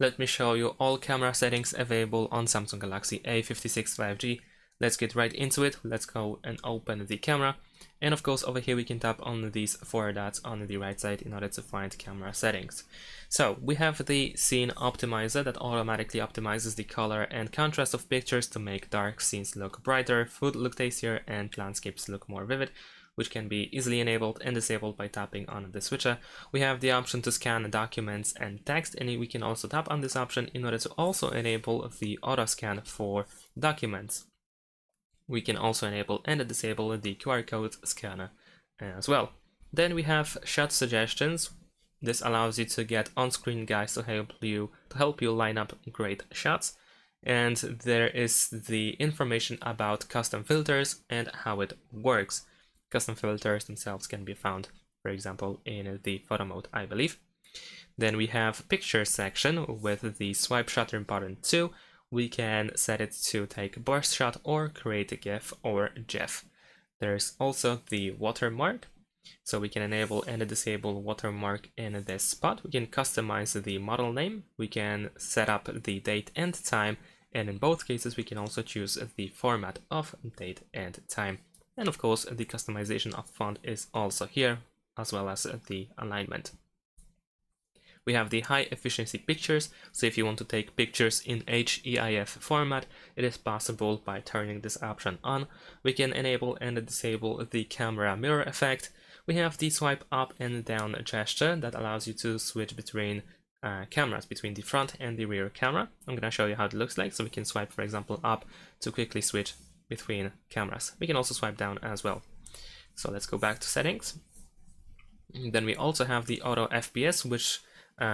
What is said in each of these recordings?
Let me show you all camera settings available on Samsung Galaxy A56 5G. Let's get right into it. Let's go and open the camera. And of course, over here we can tap on these four dots on the right side in order to find camera settings. So we have the scene optimizer that automatically optimizes the color and contrast of pictures to make dark scenes look brighter, food look tastier, and landscapes look more vivid, which can be easily enabled and disabled by tapping on the switcher. We have the option to scan documents and text, and we can also tap on this option in order to also enable the auto scan for documents. We can also enable and disable the QR code scanner as well. Then we have shot suggestions. This allows you to get on-screen guides to help you line up great shots. And there is the information about custom filters and how it works. Custom filters themselves can be found, for example, in the photo mode, I believe. Then we have picture section with the swipe shutter button 2. We can set it to take burst shot or create a GIF or GIF. There's also the watermark, so we can enable and disable watermark in this spot. We can customize the model name, we can set up the date and time, and in both cases we can also choose the format of date and time. And of course, the customization of font is also here, as well as the alignment. We have the high efficiency pictures, so if you want to take pictures in HEIF format, it is possible by turning this option on. We can enable and disable the camera mirror effect. We have the swipe up and down gesture that allows you to switch between cameras, between the front and the rear camera. I'm going to show you how it looks like, so we can swipe, for example, up to quickly switch between cameras. We can also swipe down as well. So let's go back to settings. Then we also have the auto FPS, which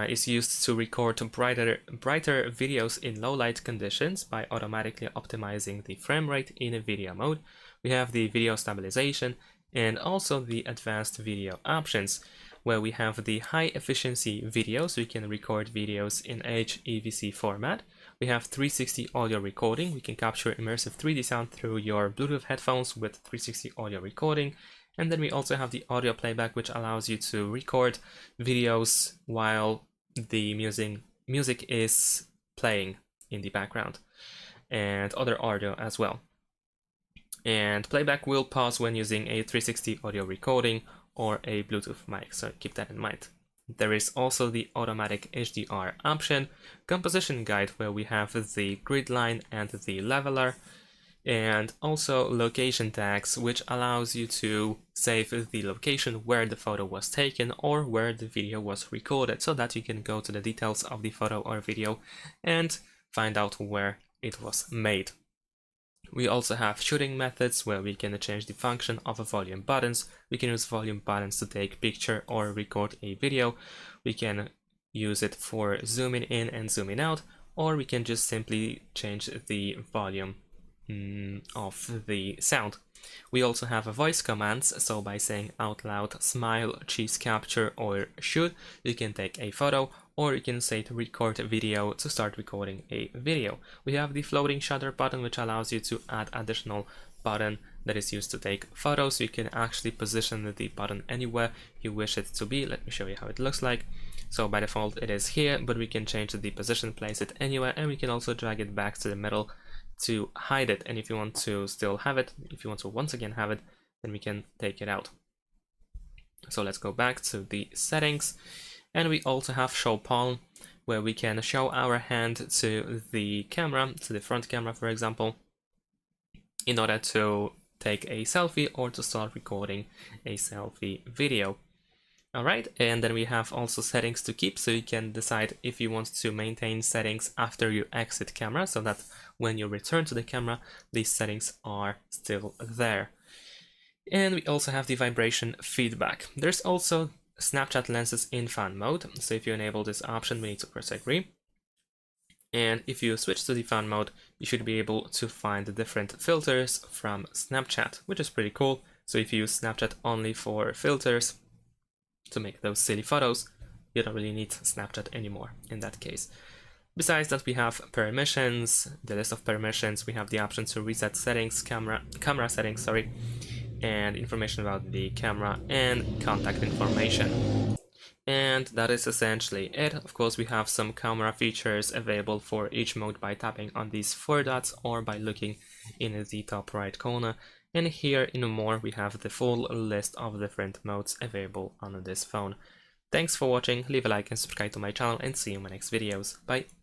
is used to record brighter videos in low light conditions by automatically optimizing the frame rate in a video mode. We have the video stabilization and also the advanced video options, where we have the high efficiency video, so you can record videos in HEVC format. We have 360 audio recording. We can capture immersive 3D sound through your Bluetooth headphones with 360 audio recording. And then we also have the audio playback, which allows you to record videos while the music is playing in the background, and other audio as well. And playback will pause when using a 360 audio recording or a Bluetooth mic, so keep that in mind. There is also the automatic HDR option, composition guide, where we have the grid line and the leveler, and also location tags, which allows you to save the location where the photo was taken or where the video was recorded, so that you can go to the details of the photo or video and find out where it was made. We also have shooting methods, where we can change the function of volume buttons. We can use volume buttons to take picture or record a video. We can use it for zooming in and zooming out, or we can just simply change the volume of the sound. We also have voice commands, so by saying out loud smile, cheese capture, or shoot, you can take a photo, or you can say to record a video to start recording a video. We have the floating shutter button, which allows you to add additional button that is used to take photos. So you can actually position the button anywhere you wish it to be. Let me show you how it looks like. So by default it is here, but we can change the position, place it anywhere, and we can also drag it back to the middle to hide it. And if you want to still have it, if you want to once again have it, then we can take it out. So let's go back to the settings, and we also have show palm, where we can show our hand to the camera, to the front camera for example, in order to take a selfie or to start recording a selfie video. Alright, and then we have also settings to keep, so you can decide if you want to maintain settings after you exit camera, so that when you return to the camera, these settings are still there. And we also have the vibration feedback. There's also Snapchat lenses in fan mode, so if you enable this option, we need to press agree. And if you switch to the fan mode, you should be able to find the different filters from Snapchat, which is pretty cool. So if you use Snapchat only for filters, to make those silly photos, you don't really need Snapchat anymore in that case. Besides that, we have permissions, the list of permissions. We have the option to reset settings, camera settings, sorry, and information about the camera and contact information. And that is essentially it. Of course, we have some camera features available for each mode by tapping on these 4 dots or by looking in the top right corner. And here in more, we have the full list of different modes available on this phone. Thanks for watching, leave a like and subscribe to my channel, and see you in my next videos. Bye!